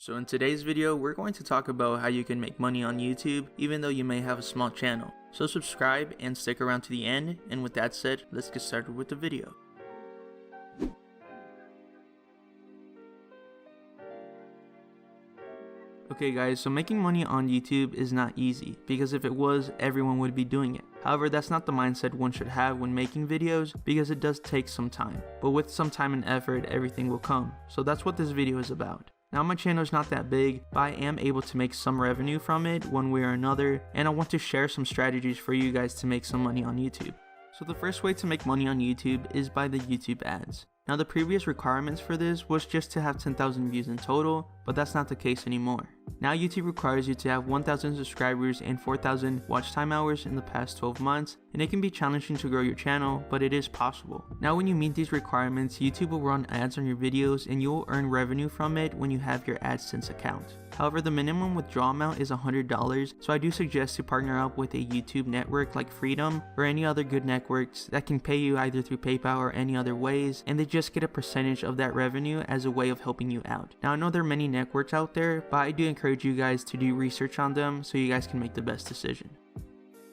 So in today's video, we're going to talk about how you can make money on YouTube even though you may have a small channel. So subscribe and stick around to the end, and with that said, let's get started with the video. Okay guys, so making money on YouTube is not easy, because if it was, everyone would be doing it. However, that's not the mindset one should have when making videos, because it does take some time. But with some time and effort, everything will come. So that's what this video is about. Now my channel is not that big, but I am able to make some revenue from it one way or another, and I want to share some strategies for you guys to make some money on YouTube. So the first way to make money on YouTube is by the YouTube ads. Now the previous requirements for this was just to have 10,000 views in total, but that's not the case anymore. Now YouTube requires you to have 1,000 subscribers and 4,000 watch time hours in the past 12 months, and it can be challenging to grow your channel, but it is possible. Now when you meet these requirements, YouTube will run ads on your videos and you will earn revenue from it when you have your AdSense account. However, the minimum withdrawal amount is $100, so I do suggest to partner up with a YouTube network like Freedom or any other good networks that can pay you either through PayPal or any other ways, and they just get a percentage of that revenue as a way of helping you out. Now I know there are many networks out there, but I do encourage you guys to do research on them so you guys can make the best decision.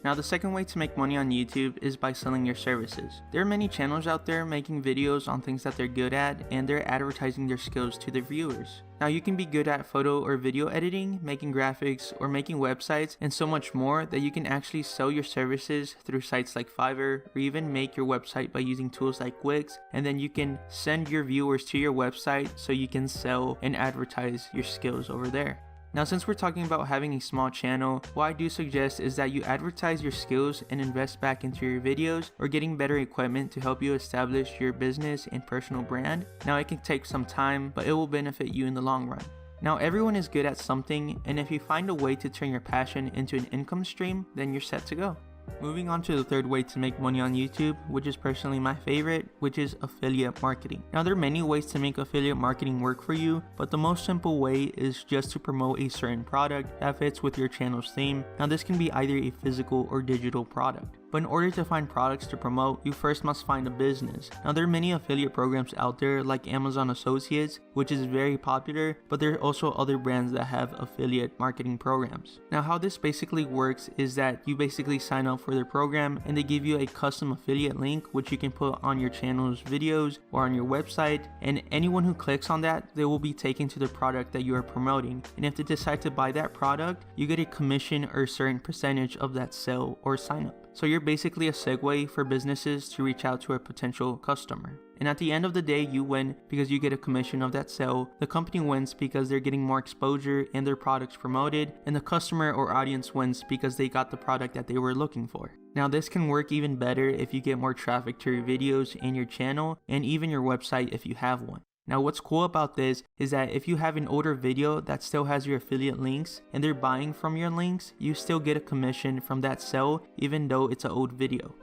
Now the second way to make money on YouTube is by selling your services. There are many channels out there making videos on things that they're good at, and they're advertising their skills to their viewers. Now you can be good at photo or video editing, making graphics, or making websites, and so much more that you can actually sell your services through sites like Fiverr, or even make your website by using tools like Wix, and then you can send your viewers to your website so you can sell and advertise your skills over there. Now since we're talking about having a small channel, what I do suggest is that you advertise your skills and invest back into your videos or getting better equipment to help you establish your business and personal brand. Now it can take some time, but it will benefit you in the long run. Now everyone is good at something, and if you find a way to turn your passion into an income stream, then you're set to go. Moving on to the third way to make money on YouTube, which is personally my favorite, which is affiliate marketing. Now there are many ways to make affiliate marketing work for you, but the most simple way is just to promote a certain product that fits with your channel's theme. Now this can be either a physical or digital product. But in order to find products to promote, you first must find a business. Now there are many affiliate programs out there like Amazon Associates, which is very popular, but there are also other brands that have affiliate marketing programs. Now how this basically works is that you basically sign up for their program and they give you a custom affiliate link which you can put on your channel's videos or on your website, and anyone who clicks on that, they will be taken to the product that you are promoting, and if they decide to buy that product, you get a commission or a certain percentage of that sale or sign up. So you're basically a segue for businesses to reach out to a potential customer. And at the end of the day, you win because you get a commission of that sale, the company wins because they're getting more exposure and their products promoted, and the customer or audience wins because they got the product that they were looking for. Now this can work even better if you get more traffic to your videos and your channel, and even your website if you have one. Now what's cool about this is that if you have an older video that still has your affiliate links and they're buying from your links, you still get a commission from that sale even though it's an old video.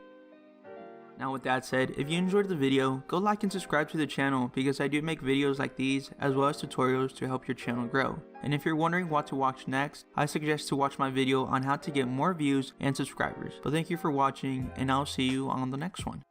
Now with that said, if you enjoyed the video, go like and subscribe to the channel because I do make videos like these as well as tutorials to help your channel grow. And if you're wondering what to watch next, I suggest to watch my video on how to get more views and subscribers. But thank you for watching, and I'll see you on the next one.